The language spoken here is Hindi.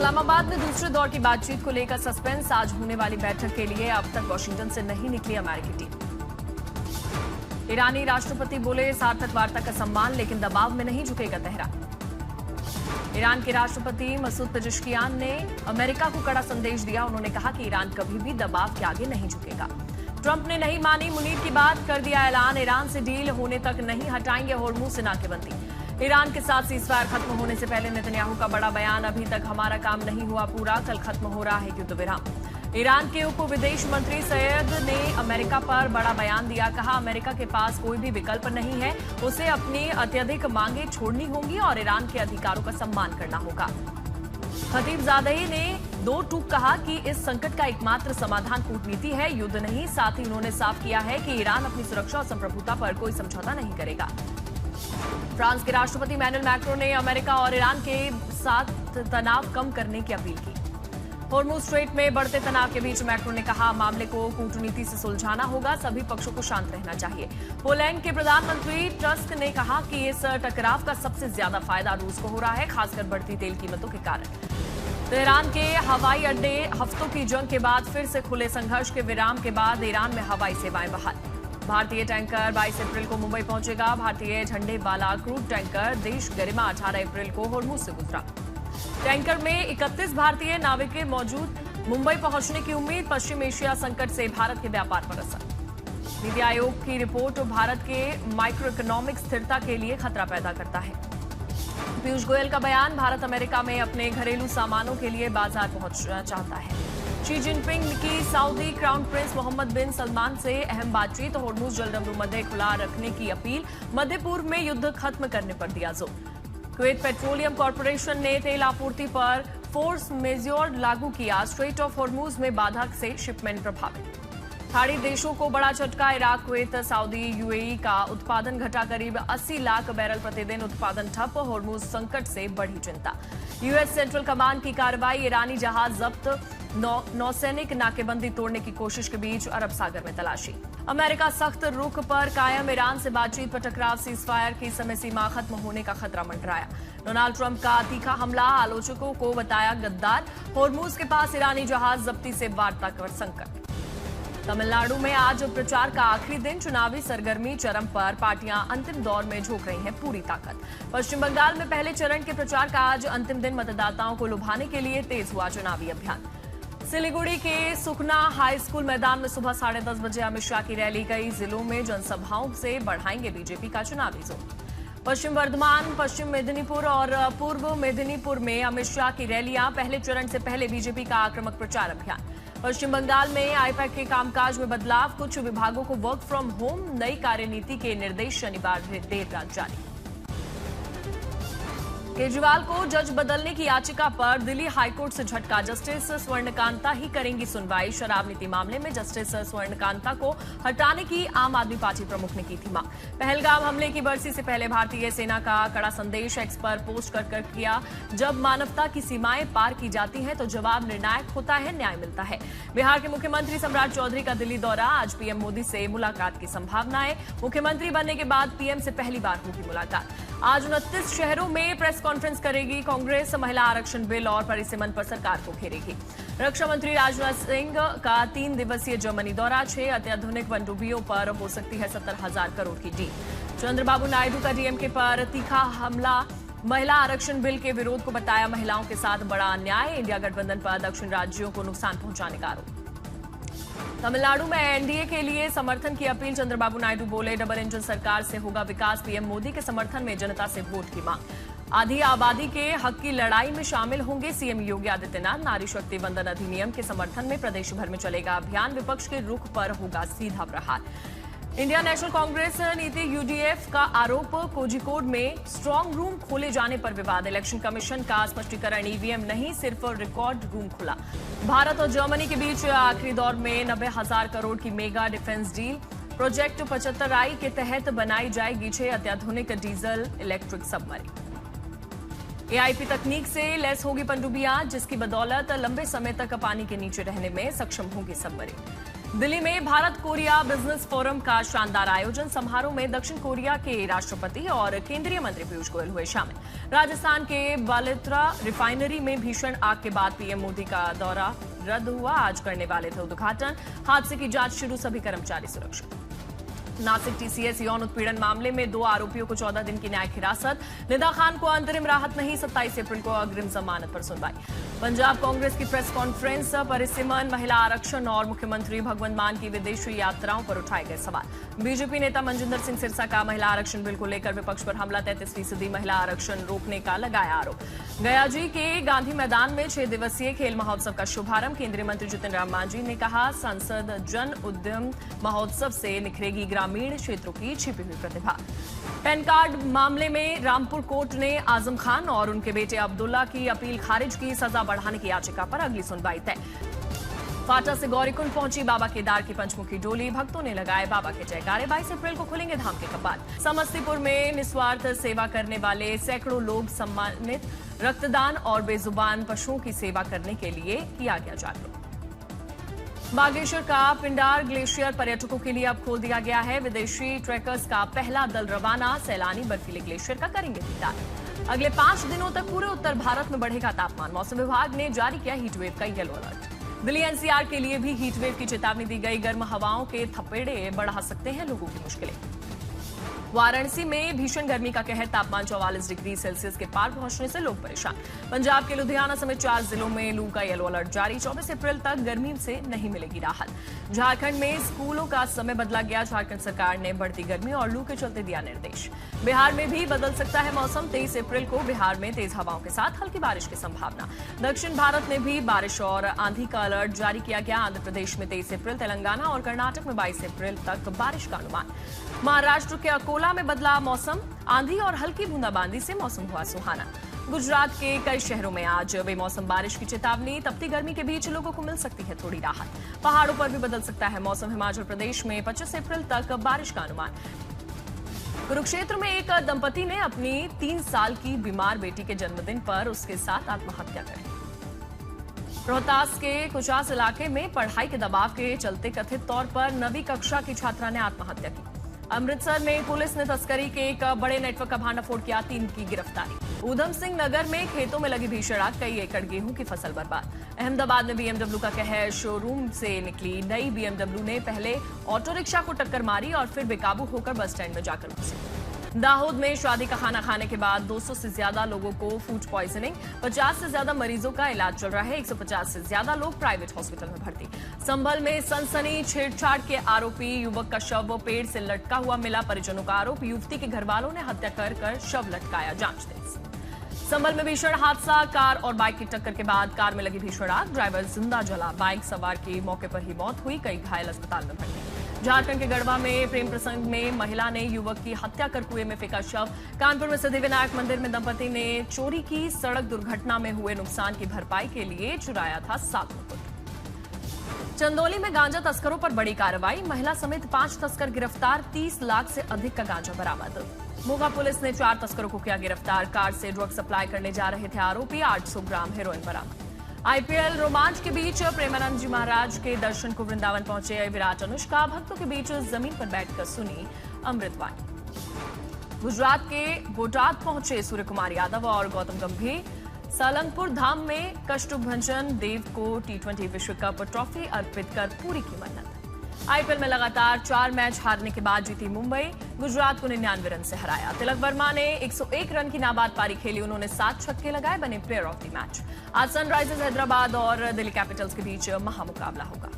इस्लामाबाद में दूसरे दौर की बातचीत को लेकर सस्पेंस। आज होने वाली बैठक के लिए अब तक वॉशिंगटन से नहीं निकली अमेरिकी टीम। ईरानी राष्ट्रपति बोले सार्थक वार्ता का सम्मान, लेकिन दबाव में नहीं झुकेगा तेहरान। ईरान के राष्ट्रपति मसूद पेजेश्कियान ने अमेरिका को कड़ा संदेश दिया। उन्होंने कहा कि ईरान कभी भी दबाव के आगे नहीं झुकेगा। ट्रंप ने नहीं मानी मुनीर की बात, कर दिया ऐलान, ईरान से डील होने तक नहीं हटाएंगे होर्मुज से नाकेबंदी। ईरान के साथ सीजफायर खत्म होने से पहले नेतन्याहू का बड़ा बयान, अभी तक हमारा काम नहीं हुआ पूरा, कल खत्म हो रहा है युद्ध विराम। ईरान के उप विदेश मंत्री सैयद ने अमेरिका पर बड़ा बयान दिया। कहा अमेरिका के पास कोई भी विकल्प नहीं है, उसे अपनी अत्यधिक मांगे छोड़नी होंगी और ईरान के अधिकारों का सम्मान करना होगा। खतीबजादही ने दो टूक कहा कि इस संकट का एकमात्र समाधान कूटनीति है, युद्ध नहीं। साथ ही उन्होंने साफ किया है कि ईरान अपनी सुरक्षा और संप्रभुता पर कोई समझौता नहीं करेगा। फ्रांस के राष्ट्रपति इमैनुअल मैक्रों ने अमेरिका और ईरान के साथ तनाव कम करने की अपील की। होर्मुज स्ट्रेट में बढ़ते तनाव के बीच मैक्रों ने कहा मामले को कूटनीति से सुलझाना होगा, सभी पक्षों को शांत रहना चाहिए। पोलैंड के प्रधानमंत्री टस्क ने कहा कि इस टकराव का सबसे ज्यादा फायदा रूस को हो रहा है, खासकर बढ़ती तेल कीमतों के कारण। तेहरान के हवाई अड्डे हफ्तों की जंग के बाद फिर से खुले। संघर्ष के विराम के बाद ईरान में हवाई सेवाएं बहाल। भारतीय टैंकर 22 अप्रैल को मुंबई पहुंचेगा। भारतीय झंडे वाला क्रूड टैंकर देश गरिमा 18 अप्रैल को होर्मुज से गुजरा। टैंकर में 31 भारतीय नाविक मौजूद। मुंबई पहुंचने की उम्मीद। पश्चिम एशिया संकट से भारत के व्यापार पर असर। नीति आयोग की रिपोर्ट भारत के माइक्रो इकोनॉमिक स्थिरता के लिए खतरा पैदा करता है। पीयूष गोयल का बयान, भारत अमेरिका में अपने घरेलू सामानों के लिए बाजार पहुंचना चाहता है। शी जिनपिंग की सऊदी क्राउन प्रिंस मोहम्मद बिन सलमान से अहम बातचीत। होर्मुज जलदमरूमध्य खुला रखने की अपील। मध्य पूर्व में युद्ध खत्म करने पर दिया जोर। कुवैत पेट्रोलियम कॉर्पोरेशन ने तेल आपूर्ति पर फोर्स मेजोर लागू किया। स्ट्रेट ऑफ होर्मुज में बाधा से शिपमेंट प्रभावित। खाड़ी देशों को बड़ा झटका। इराक, कुवैत, सऊदी, यूएई का उत्पादन घटा। करीब 80 लाख बैरल प्रतिदिन उत्पादन ठप। होर्मुज संकट से बढ़ी चिंता। यूएस सेंट्रल कमांड की कार्रवाई। ईरानी जहाज जब्त। नौसैनिक नाकेबंदी तोड़ने की कोशिश के बीच अरब सागर में तलाशी। अमेरिका सख्त रुख पर कायम। ईरान से बातचीत पर टकराव। सीजफायर की समय सीमा खत्म होने का खतरा मंडराया। डोनाल्ड ट्रंप का तीखा हमला। आलोचकों को बताया गद्दार। होर्मुज के पास ईरानी जहाज जब्ती से वार्ता कर संकट। तमिलनाडु में आज प्रचार का आखिरी दिन। चुनावी सरगर्मी चरम पर। पार्टियां अंतिम दौर में झोंक रही हैं पूरी ताकत। पश्चिम बंगाल में पहले चरण के प्रचार का आज अंतिम दिन। मतदाताओं को लुभाने के लिए तेज हुआ चुनावी अभियान। सिलीगुड़ी के सुखना हाई स्कूल मैदान में सुबह 10:30 बजे अमित शाह की रैली। कई जिलों में जनसभाओं से बढ़ाएंगे बीजेपी का चुनावी जोर। पश्चिम वर्धमान, पश्चिम मेदिनीपुर और पूर्व मेदिनीपुर में अमित शाह की रैलियां। पहले चरण से पहले बीजेपी का आक्रामक प्रचार अभियान। पश्चिम बंगाल में आईपैक के कामकाज में बदलाव। कुछ विभागों को वर्क फ्रॉम होम। नई कार्यनीति के निर्देश शनिवार देर रात जारी। केजरीवाल को जज बदलने की याचिका पर दिल्ली हाईकोर्ट से झटका। जस्टिस स्वर्णकांता ही करेंगी सुनवाई। शराब नीति मामले में जस्टिस स्वर्णकांता को हटाने की आम आदमी पार्टी प्रमुख ने की थी मांग। पहलगाम हमले की बरसी से पहले भारतीय सेना का कड़ा संदेश एक्स पर पोस्ट कर किया। जब मानवता की सीमाएं पार की जाती हैं तो जवाब निर्णायक होता है, न्याय मिलता है। बिहार के मुख्यमंत्री सम्राट चौधरी का दिल्ली दौरा। आज पीएम मोदी से मुलाकात की संभावनाएं। मुख्यमंत्री बनने के बाद पीएम से पहली बार होगी मुलाकात। आज 29 शहरों में प्रेस कॉन्फ्रेंस करेगी कांग्रेस। महिला आरक्षण बिल और परिसीमन पर सरकार को घेरेगी। रक्षा मंत्री राजनाथ सिंह का 3 दिवसीय जर्मनी दौरा। 6 अत्याधुनिक पनडुब्बियों पर हो सकती है 70,000 करोड़ की डील। चंद्रबाबू नायडू का डीएमके पर तीखा हमला। महिला आरक्षण बिल के विरोध को बताया महिलाओं के साथ बड़ा अन्याय। इंडिया गठबंधन पर दक्षिण राज्यों को नुकसान पहुंचाने का आरोप। तमिलनाडु में एनडीए के लिए समर्थन की अपील। चंद्रबाबू नायडू बोले डबल इंजन सरकार से होगा विकास। पीएम मोदी के समर्थन में जनता से वोट की मांग। आधी आबादी के हक की लड़ाई में शामिल होंगे सीएम योगी आदित्यनाथ। नारी शक्ति वंदन अधिनियम के समर्थन में प्रदेश भर में चलेगा अभियान। विपक्ष के रुख पर होगा सीधा प्रहार। इंडिया नेशनल कांग्रेस नीति यूडीएफ का आरोप। कोझिकोड में स्ट्रांग रूम खोले जाने पर विवाद। इलेक्शन कमीशन का स्पष्टीकरण, ईवीएम नहीं सिर्फ रिकॉर्ड रूम खुला। भारत और जर्मनी के बीच आखिरी दौर में 90,000 करोड़ की mega defence deal. Project 75I के तहत बनाई जाएगी 6 अत्याधुनिक डीजल इलेक्ट्रिक सबमरीन। एआईपी तकनीक से लैस होगी पनडुब्बियां, जिसकी बदौलत लंबे समय तक पानी के नीचे रहने में सक्षम होगी सबमरीन। दिल्ली में भारत कोरिया बिजनेस फोरम का शानदार आयोजन। समारोह में दक्षिण कोरिया के राष्ट्रपति और केंद्रीय मंत्री पीयूष गोयल हुए शामिल। राजस्थान के बालित्रा रिफाइनरी में भीषण आग के बाद पीएम मोदी का दौरा रद्द हुआ। आज करने वाले थे उद्घाटन। हादसे की जांच शुरू, सभी कर्मचारी सुरक्षित। नासिक टीसीएस यौन उत्पीड़न मामले में 2 आरोपियों को 14 दिन की न्यायिक हिरासत। निदा खान को अंतरिम राहत नहीं, 27 अप्रैल को अग्रिम जमानत पर सुनवाई। पंजाब कांग्रेस की प्रेस कॉन्फ्रेंस। परिसीमन, महिला आरक्षण और मुख्यमंत्री भगवंत मान की विदेशी यात्राओं पर उठाए गए सवाल। बीजेपी नेता मनजिंदर सिंह सिरसा का महिला आरक्षण बिल को लेकर विपक्ष पर हमला। 33% महिला आरक्षण रोकने का लगाया आरोप। गयाजी के गांधी मैदान में 6 दिवसीय खेल महोत्सव का शुभारंभ। केंद्रीय मंत्री जितिन राम मांझी ने कहा, संसद जन उद्यम महोत्सव से निखरेगी ग्रामीण क्षेत्रों की छिपी हुई प्रतिभा। पैन कार्ड मामले में रामपुर कोर्ट ने आजम खान और उनके बेटे अब्दुल्ला की अपील खारिज की। सजा बढ़ाने की याचिका पर अगली सुनवाई तय। फाटा से गौरीकुंड पहुंची बाबा केदार की पंचमुखी डोली। भक्तों ने लगाए बाबा के जयकारे। 22 अप्रैल को खुलेंगे धाम के कपाट। समस्तीपुर में निस्वार्थ सेवा करने वाले सैकड़ों लोग सम्मानित। रक्तदान और बेजुबान पशुओं की सेवा करने के लिए किया गया जागरूक। बागेश्वर का पिंडार ग्लेशियर पर्यटकों के लिए अब खोल दिया गया है। विदेशी ट्रैकर्स का पहला दल रवाना। सैलानी बर्फीले ग्लेशियर का करेंगे दीदार। अगले 5 दिनों तक पूरे उत्तर भारत में बढ़ेगा तापमान। मौसम विभाग ने जारी किया हीटवेव का येलो अलर्ट। दिल्ली एनसीआर के लिए भी हीटवेव की चेतावनी दी गई। गर्म हवाओं के थपेड़े बढ़ा सकते हैं लोगों की मुश्किलें। वाराणसी में भीषण गर्मी का कहर। तापमान 44 डिग्री सेल्सियस के पार पहुंचने से लोग परेशान। पंजाब के लुधियाना समेत 4 जिलों में लू का येलो अलर्ट जारी। 24 अप्रैल तक गर्मी से नहीं मिलेगी राहत। झारखंड में स्कूलों का समय बदला गया। झारखंड सरकार ने बढ़ती गर्मी और लू के चलते दिया निर्देश। बिहार में भी बदल सकता है मौसम। 23 अप्रैल को बिहार में तेज हवाओं के साथ हल्की बारिश की संभावना। दक्षिण भारत में भी बारिश और आंधी का अलर्ट जारी किया गया। आंध्र प्रदेश में 23 अप्रैल, तेलंगाना और कर्नाटक में 22 अप्रैल तक बारिश का अनुमान। महाराष्ट्र के अकोला में बदला मौसम। आंधी और हल्की बूंदाबांदी से मौसम हुआ सुहाना। गुजरात के कई शहरों में आज बेमौसम बारिश की चेतावनी। तपती गर्मी के बीच लोगों को मिल सकती है थोड़ी राहत। पहाड़ों पर भी बदल सकता है मौसम। हिमाचल प्रदेश में 25 अप्रैल तक बारिश का अनुमान। कुरुक्षेत्र में एक दंपति ने अपनी 3 साल की बीमार बेटी के जन्मदिन पर उसके साथ आत्महत्या कर ली। रोहतास के कुचास इलाके में पढ़ाई के दबाव के चलते कथित तौर पर 9वीं कक्षा की छात्रा ने आत्महत्या की। अमृतसर में पुलिस ने तस्करी के एक बड़े नेटवर्क का भांडाफोड़ किया। 3 की गिरफ्तारी। ऊधम सिंह नगर में खेतों में लगी भीषण आग। कई एकड़ गेहूं की फसल बर्बाद। अहमदाबाद में बीएमडब्ल्यू का कहर। शोरूम से निकली नई बीएमडब्ल्यू ने पहले ऑटो रिक्शा को टक्कर मारी और फिर बेकाबू होकर बस स्टैंड में जाकर घुसी। दाहोद में शादी का खाना खाने के बाद 200 से ज्यादा लोगों को फूड पॉइजनिंग। 50 से ज्यादा मरीजों का इलाज चल रहा है। 150 से ज्यादा लोग प्राइवेट हॉस्पिटल में भर्ती। संभल में सनसनी। छेड़छाड़ के आरोपी युवक का शव पेड़ से लटका हुआ मिला। परिजनों का आरोप, युवती के घर वालों ने हत्या कर शव लटकाया। जांच तेज। संभल में भीषण हादसा। कार और बाइक की टक्कर के बाद कार में लगी भीषण आग। ड्राइवर जिंदा जला। बाइक सवार की मौके पर ही मौत हुई। कई घायल अस्पताल में भर्ती। झारखंड के गढ़वा में प्रेम प्रसंग में महिला ने युवक की हत्या कर कुएं में फेंका शव। कानपुर में सिद्धिविनायक मंदिर में दंपति ने चोरी की। सड़क दुर्घटना में हुए नुकसान की भरपाई के लिए चुराया था 7 मुकुट। चंदौली में गांजा तस्करों पर बड़ी कार्रवाई। महिला समेत 5 तस्कर गिरफ्तार। 30 लाख से अधिक का गांजा बरामद। मोगा पुलिस ने 4 तस्करों को किया गिरफ्तार। कार से ड्रग सप्लाई करने जा रहे थे आरोपी। 800 ग्राम हेरोइन बरामद। आईपीएल रोमांच के बीच प्रेमानंद जी महाराज के दर्शन को वृंदावन पहुंचे विराट, अनुष्का। भक्तों के बीच जमीन पर बैठकर सुनी अमृतवाणी। गुजरात के बोटाद पहुंचे सूर्य कुमार यादव और गौतम गंभीर। सालंगपुर धाम में कष्टभंजन देव को T20 विश्व कप ट्रॉफी अर्पित कर पूरी की मन्नत। आईपीएल में लगातार 4 मैच हारने के बाद जीती मुंबई। गुजरात को 99 रन से हराया। तिलक वर्मा ने 101 रन की नाबाद पारी खेली। उन्होंने 7 छक्के लगाए, बने प्लेयर ऑफ द मैच। आज सनराइजर्स हैदराबाद और दिल्ली कैपिटल्स के बीच महामुकाबला होगा।